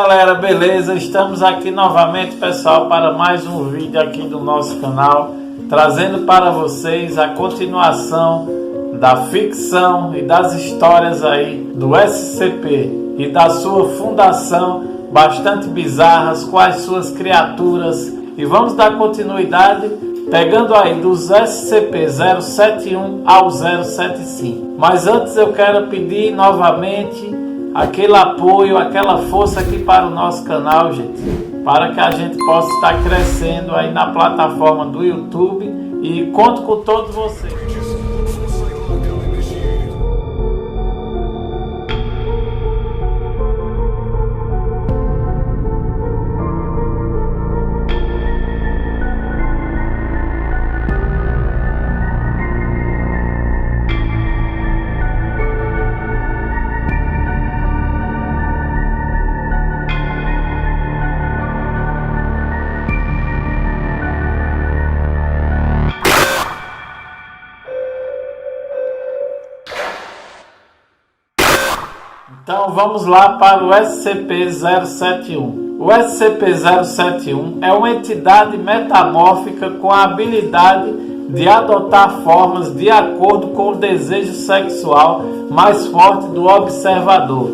galera, beleza? Estamos aqui novamente, pessoal, para mais um vídeo aqui do nosso canal, trazendo para vocês a continuação da ficção e das histórias aí do SCP e da sua fundação, bastante bizarras, com as suas criaturas. E vamos dar continuidade pegando aí dos SCP-071 ao 075. Mas antes eu quero pedir novamente aquele apoio, aquela força aqui para o nosso canal, gente, para que a gente possa estar crescendo aí na plataforma do YouTube, e conto com todos vocês. Então vamos lá para o SCP-071. O SCP-071 é uma entidade metamórfica com a habilidade de adotar formas de acordo com o desejo sexual mais forte do observador.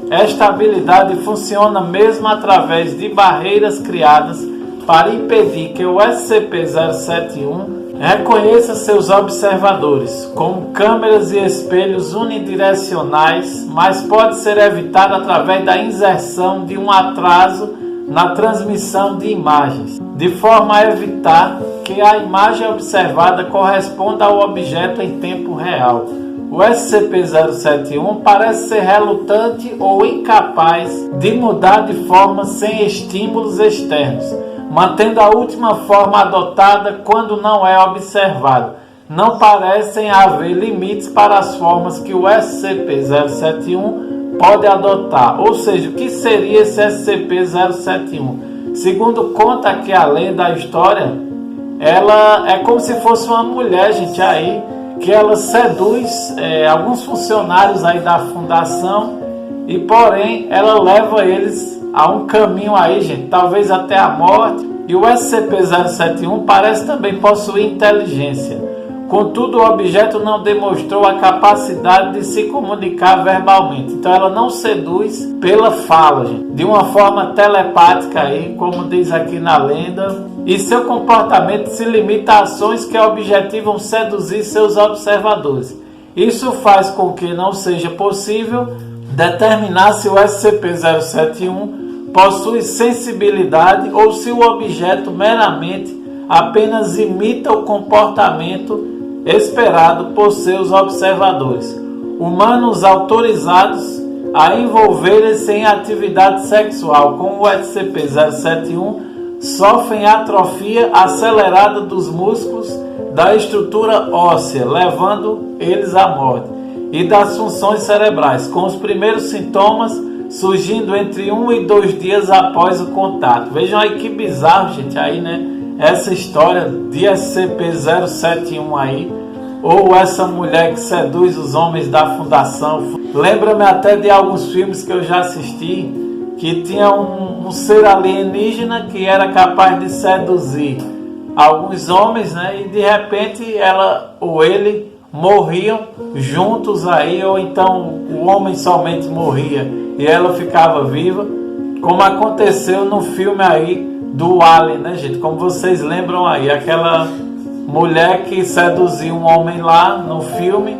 Esta habilidade funciona mesmo através de barreiras criadas para impedir que o SCP-071 reconheça seus observadores, como câmeras e espelhos unidirecionais, mas pode ser evitado através da inserção de um atraso na transmissão de imagens, de forma a evitar que a imagem observada corresponda ao objeto em tempo real. O SCP-071 parece ser relutante ou incapaz de mudar de forma sem estímulos externos, mantendo a última forma adotada quando não é observado. Não parecem haver limites para as formas que o SCP-071 pode adotar. Ou seja, o que seria esse SCP-071? Segundo conta aqui a lenda, a história, ela é como se fosse uma mulher, gente, aí, que ela seduz alguns funcionários aí da fundação, e porém ela leva eles a um caminho aí, gente, talvez até a morte. E o SCP-071 parece também possuir inteligência. Contudo, o objeto não demonstrou a capacidade de se comunicar verbalmente. Então ela não seduz pela fala, gente, de uma forma telepática aí, como diz aqui na lenda. E seu comportamento se limita a ações que objetivam seduzir seus observadores. Isso faz com que não seja possível determinar se o SCP-071 possui sensibilidade ou se o objeto meramente apenas imita o comportamento esperado por seus observadores. Humanos autorizados a envolverem-se em atividade sexual com o SCP-071 sofrem atrofia acelerada dos músculos da estrutura óssea, levando eles à morte, e das funções cerebrais, com os primeiros sintomas surgindo entre 1 e 2 dias após o contato. Vejam aí que bizarro, gente, aí, né? Essa história de SCP-071 aí, ou essa mulher que seduz os homens da fundação. Lembra-me até de alguns filmes que eu já assisti, que tinha um ser alienígena que era capaz de seduzir alguns homens, né? E de repente ela ou ele morriam juntos aí, ou então o homem somente morria e ela ficava viva, como aconteceu no filme aí do Alien, né, gente? Como vocês lembram aí, aquela mulher que seduziu um homem lá no filme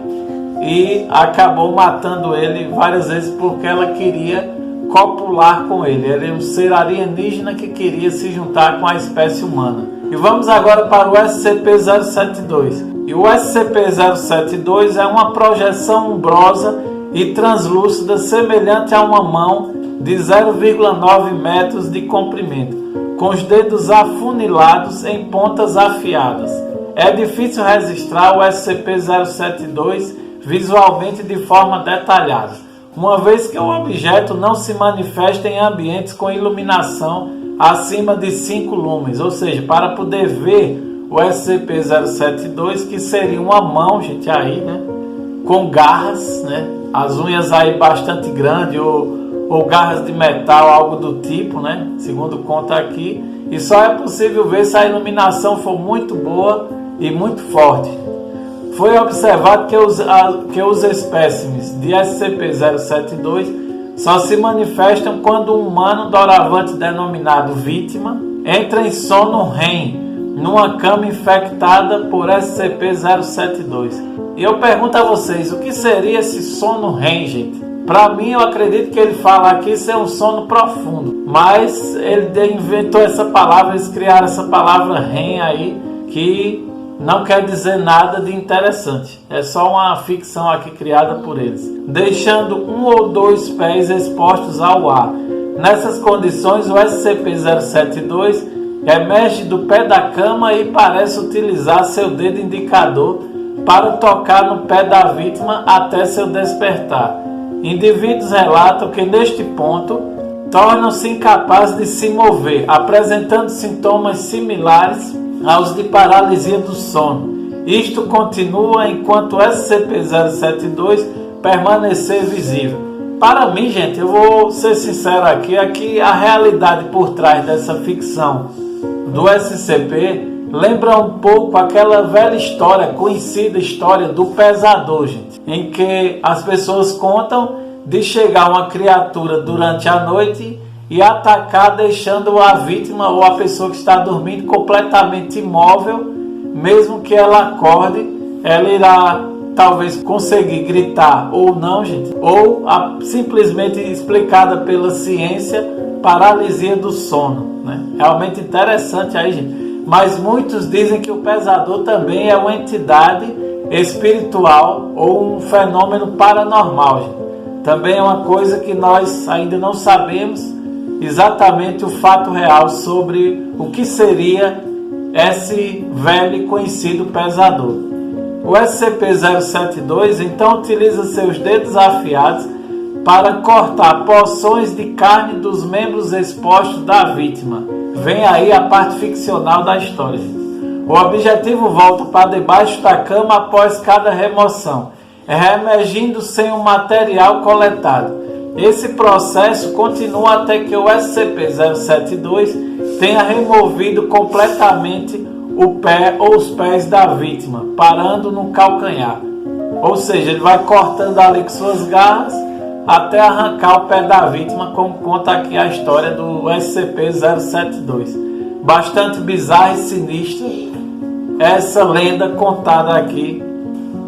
e acabou matando ele várias vezes porque ela queria copular com ele. Ele é um ser alienígena que queria se juntar com a espécie humana. E vamos agora para o SCP-072. E o SCP-072 é uma projeção umbrosa e translúcida semelhante a uma mão de 0,9 metros de comprimento, com os dedos afunilados em pontas afiadas. É difícil registrar o SCP-072 visualmente de forma detalhada, uma vez que o objeto não se manifesta em ambientes com iluminação acima de 5 lumens, ou seja, para poder ver o SCP-072, que seria uma mão, gente, aí, né, com garras, né, as unhas aí bastante grandes, ou ou garras de metal, algo do tipo, né? Segundo conta aqui. E só é possível ver se a iluminação for muito boa e muito forte. Foi observado que os espécimes de SCP-072 só se manifestam quando um humano doravante denominado vítima entra em sono REM numa cama infectada por SCP-072. E eu pergunto a vocês, o que seria esse sono REM, gente? Para mim, eu acredito que ele fala aqui ser um sono profundo, mas ele inventou essa palavra, eles criaram essa palavra REM aí, que não quer dizer nada de interessante. É só uma ficção aqui criada por eles. Deixando um ou dois pés expostos ao ar. Nessas condições, o SCP-072 emerge do pé da cama e parece utilizar seu dedo indicador para tocar no pé da vítima até seu despertar. Indivíduos relatam que neste ponto tornam-se incapazes de se mover, apresentando sintomas similares aos de paralisia do sono. Isto continua enquanto o SCP-072 permanecer visível. Para mim, gente, eu vou ser sincero aqui a realidade por trás dessa ficção do SCP lembra um pouco aquela velha história, conhecida história do pesador, gente, em que as pessoas contam de chegar uma criatura durante a noite e atacar, deixando a vítima ou a pessoa que está dormindo completamente imóvel. Mesmo que ela acorde, ela irá talvez conseguir gritar ou não, gente, ou simplesmente explicada pela ciência, paralisia do sono, né? Realmente interessante aí, gente. Mas muitos dizem que o pesador também é uma entidade espiritual ou um fenômeno paranormal, gente. Também é uma coisa que nós ainda não sabemos exatamente o fato real sobre o que seria esse velho e conhecido pesador. O SCP-072 então utiliza seus dedos afiados para cortar porções de carne dos membros expostos da vítima. Vem aí a parte ficcional da história. O objetivo volta para debaixo da cama após cada remoção, reemergindo sem o material coletado. Esse processo continua até que o SCP-072 tenha removido completamente o pé ou os pés da vítima, parando no calcanhar. Ou seja, ele vai cortando ali com suas garras até arrancar o pé da vítima, como conta aqui a história do SCP-072. Bastante bizarra e sinistra essa lenda contada aqui,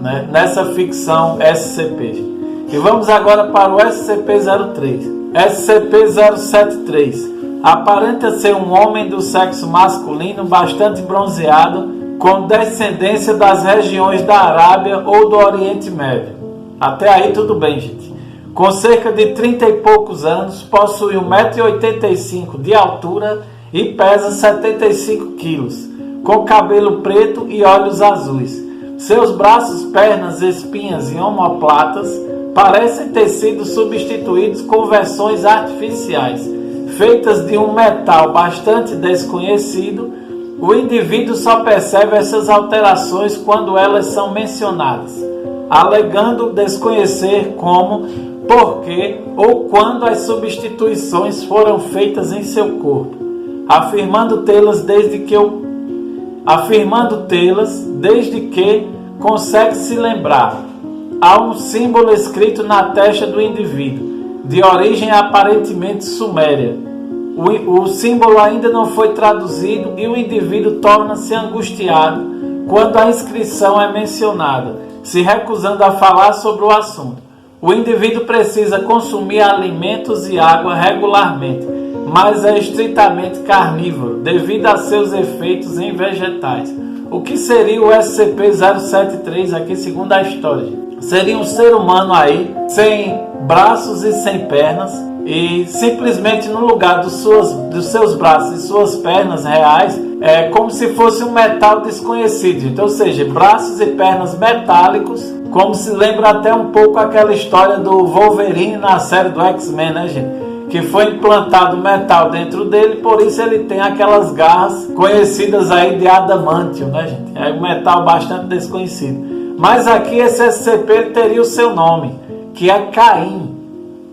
né, nessa ficção SCP. E vamos agora para o SCP-03. SCP-073 aparenta ser um homem do sexo masculino bastante bronzeado, com descendência das regiões da Arábia ou do Oriente Médio. Até aí tudo bem, gente. Com cerca de 30 e poucos anos, possui 1,85 m de altura e pesa 75 kg, com cabelo preto e olhos azuis. Seus braços, pernas, espinhas e omoplatas parecem ter sido substituídos com versões artificiais, feitas de um metal bastante desconhecido. O indivíduo só percebe essas alterações quando elas são mencionadas, alegando desconhecer como, porquê ou quando as substituições foram feitas em seu corpo, afirmando tê-las desde que consegue se lembrar. Há um símbolo escrito na testa do indivíduo, de origem aparentemente suméria. O símbolo ainda não foi traduzido e o indivíduo torna-se angustiado quando a inscrição é mencionada, se recusando a falar sobre o assunto. O indivíduo precisa consumir alimentos e água regularmente, mas é estritamente carnívoro devido a seus efeitos em vegetais. O que seria o SCP-073 aqui segundo a história? Seria um ser humano aí, sem braços e sem pernas, e simplesmente no lugar dos seus braços e suas pernas reais, é como se fosse um metal desconhecido. Então, ou seja, braços e pernas metálicos, como se lembra até um pouco aquela história do Wolverine na série do X-Men, né, gente? Que foi implantado metal dentro dele, por isso ele tem aquelas garras conhecidas aí de adamantium, né, gente? É um metal bastante desconhecido. Mas aqui esse SCP teria o seu nome, que é Caim.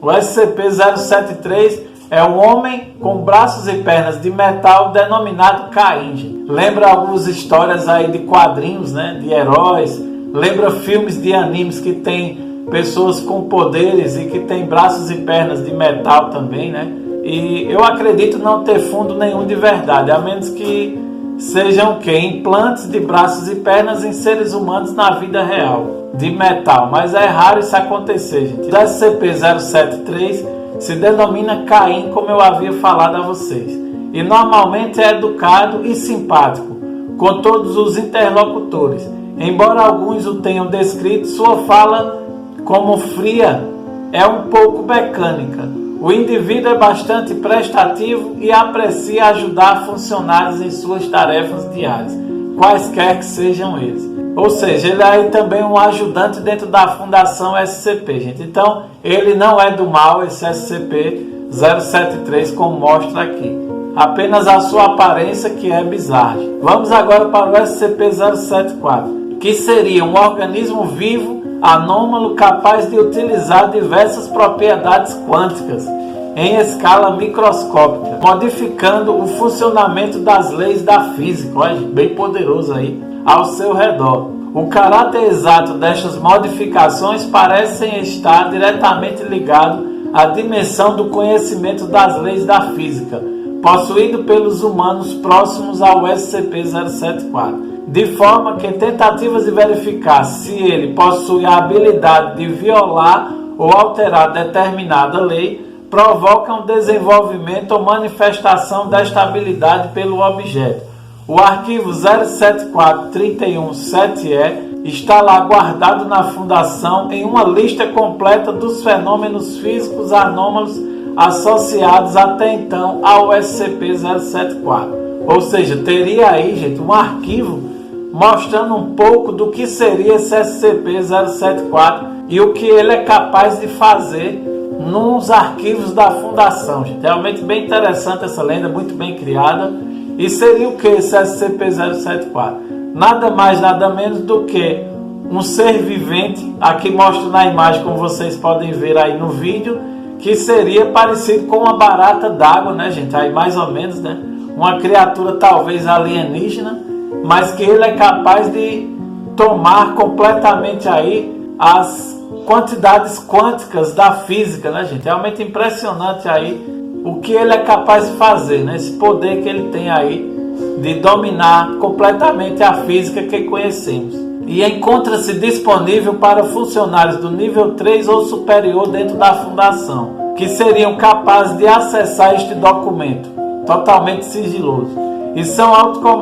O SCP-073 é um homem com braços e pernas de metal denominado Caim, gente. Lembra algumas histórias aí de quadrinhos, né, de heróis. Lembra filmes de animes que tem pessoas com poderes e que tem braços e pernas de metal também, né? E eu acredito não ter fundo nenhum de verdade, a menos que sejam implantes de braços e pernas em seres humanos na vida real, de metal. Mas é raro isso acontecer, gente. O SCP-073 se denomina Caim, como eu havia falado a vocês. E normalmente é educado e simpático com todos os interlocutores. Embora alguns o tenham descrito, sua fala como fria é um pouco mecânica. O indivíduo é bastante prestativo e aprecia ajudar funcionários em suas tarefas diárias, quaisquer que sejam eles. Ou seja, ele é também um ajudante dentro da Fundação SCP, gente. Então, ele não é do mal, esse SCP-073, como mostra aqui. Apenas a sua aparência que é bizarra. Vamos agora para o SCP-074, que seria um organismo vivo anômalo capaz de utilizar diversas propriedades quânticas em escala microscópica, modificando o funcionamento das leis da física. Olha, bem poderoso aí, ao seu redor. O caráter exato destas modificações parecem estar diretamente ligado à dimensão do conhecimento das leis da física, possuído pelos humanos próximos ao SCP-074. De forma que tentativas de verificar se ele possui a habilidade de violar ou alterar determinada lei provocam desenvolvimento ou manifestação desta habilidade pelo objeto. O arquivo 074-317-E está lá guardado na Fundação em uma lista completa dos fenômenos físicos anômalos associados até então ao SCP-074. Ou seja, teria aí, gente, um arquivo mostrando um pouco do que seria esse SCP-074 e o que ele é capaz de fazer nos arquivos da Fundação, gente. Realmente bem interessante essa lenda, muito bem criada. E seria o que esse SCP-074? Nada mais, nada menos do que um ser vivente, aqui mostro na imagem, como vocês podem ver aí no vídeo, que seria parecido com uma barata d'água, né, gente? Aí mais ou menos, né? Uma criatura talvez alienígena, mas que ele é capaz de tomar completamente aí as quantidades quânticas da física, né, gente? Realmente impressionante aí o que ele é capaz de fazer, né? Esse poder que ele tem aí de dominar completamente a física que conhecemos. E encontra-se disponível para funcionários do nível 3 ou superior dentro da Fundação, que seriam capazes de acessar este documento, totalmente sigiloso, e são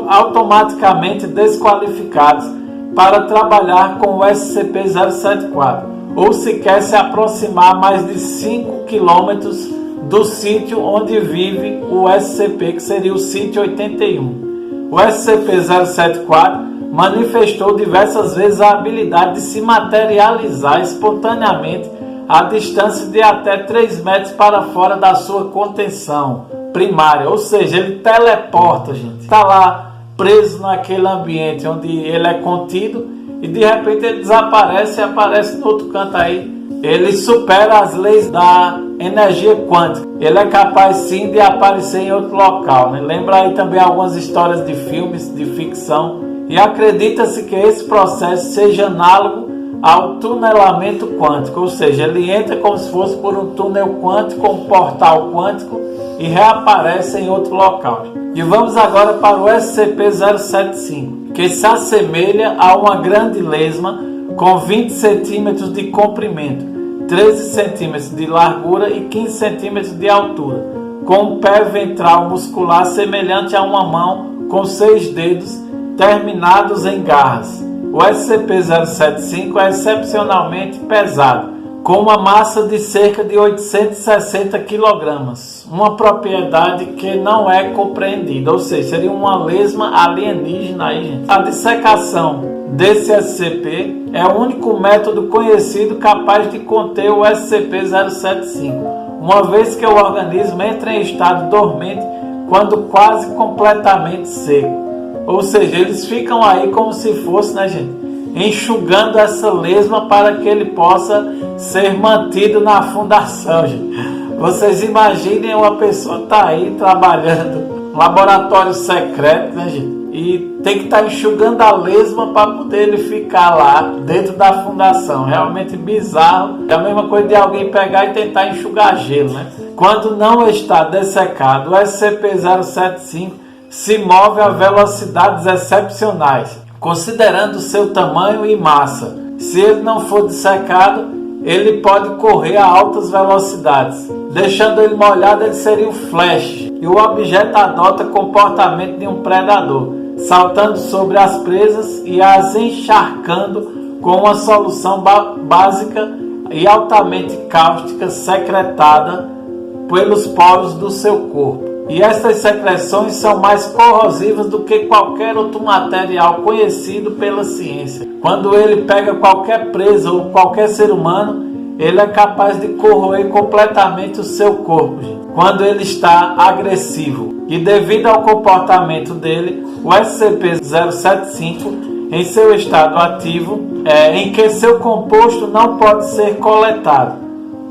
automaticamente desqualificados para trabalhar com o SCP-074, ou sequer se aproximar mais de 5 quilômetros do sítio onde vive o SCP, que seria o sítio 81. O SCP-074 manifestou diversas vezes a habilidade de se materializar espontaneamente a distância de até 3 metros para fora da sua contenção primária, ou seja, ele teleporta, gente. Está lá preso naquele ambiente onde ele é contido e de repente ele desaparece e aparece no outro canto aí. Ele supera as leis da energia quântica. Ele é capaz sim de aparecer em outro local, né? Lembra aí também algumas histórias de filmes de ficção. E acredita-se que esse processo seja análogo ao tunelamento quântico, ou seja, ele entra como se fosse por um túnel quântico, um portal quântico, e reaparece em outro local. E vamos agora para o SCP-075, que se assemelha a uma grande lesma com 20 centímetros de comprimento, 13 centímetros de largura e 15 centímetros de altura, com um pé ventral muscular semelhante a uma mão com 6 dedos terminados em garras. O SCP-075 é excepcionalmente pesado, com uma massa de cerca de 860 kg, uma propriedade que não é compreendida, ou seja, seria uma lesma alienígena aí, gente. A dissecação desse SCP é o único método conhecido capaz de conter o SCP-075, uma vez que o organismo entra em estado dormente quando quase completamente seco. Ou seja, eles ficam aí como se fosse, né, gente, enxugando essa lesma para que ele possa ser mantido na fundação, gente. Vocês imaginem uma pessoa tá aí trabalhando, um laboratório secreto, né, gente? E tem que estar enxugando a lesma para poder ele ficar lá dentro da fundação. Realmente bizarro. É a mesma coisa de alguém pegar e tentar enxugar gelo, né? Quando não está dessecado, o SCP-075 se move a velocidades excepcionais, considerando seu tamanho e massa. Se ele não for dessecado, ele pode correr a altas velocidades. Deixando ele molhado, ele seria um flash. E o objeto adota comportamento de um predador, saltando sobre as presas e as encharcando com uma solução básica e altamente cáustica secretada pelos poros do seu corpo. E estas secreções são mais corrosivas do que qualquer outro material conhecido pela ciência. Quando ele pega qualquer presa ou qualquer ser humano, ele é capaz de corroer completamente o seu corpo, gente, quando ele está agressivo. E devido ao comportamento dele, o SCP-075, em seu estado ativo, em que seu composto não pode ser coletado,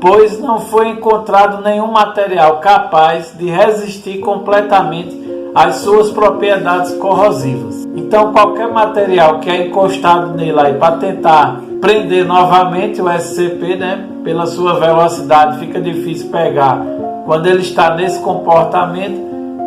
pois não foi encontrado nenhum material capaz de resistir completamente às suas propriedades corrosivas. Então qualquer material que é encostado nele aí para tentar prender novamente o SCP, né, pela sua velocidade fica difícil pegar. Quando ele está nesse comportamento,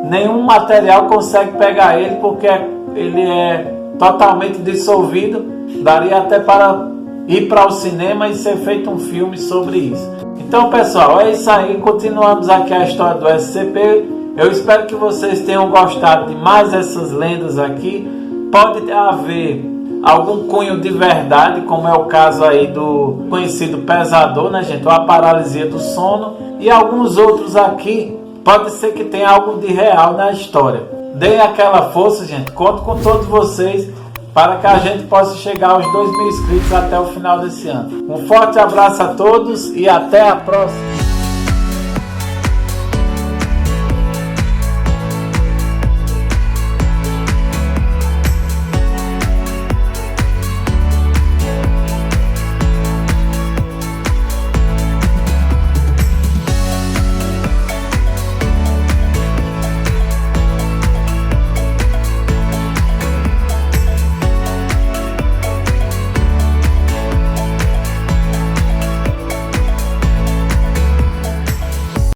nenhum material consegue pegar ele porque ele é totalmente dissolvido. Daria até para ir para o cinema e ser feito um filme sobre isso. Então, pessoal, é isso aí. Continuamos aqui a história do SCP. Eu espero que vocês tenham gostado de mais essas lendas aqui. Pode haver algum cunho de verdade, como é o caso aí do conhecido pesador, né, gente? Ou a paralisia do sono. E alguns outros aqui, pode ser que tenha algo de real na história. Deem aquela força, gente. Conto com todos vocês para que a gente possa chegar aos 2.000 inscritos até o final desse ano. Um forte abraço a todos e até a próxima!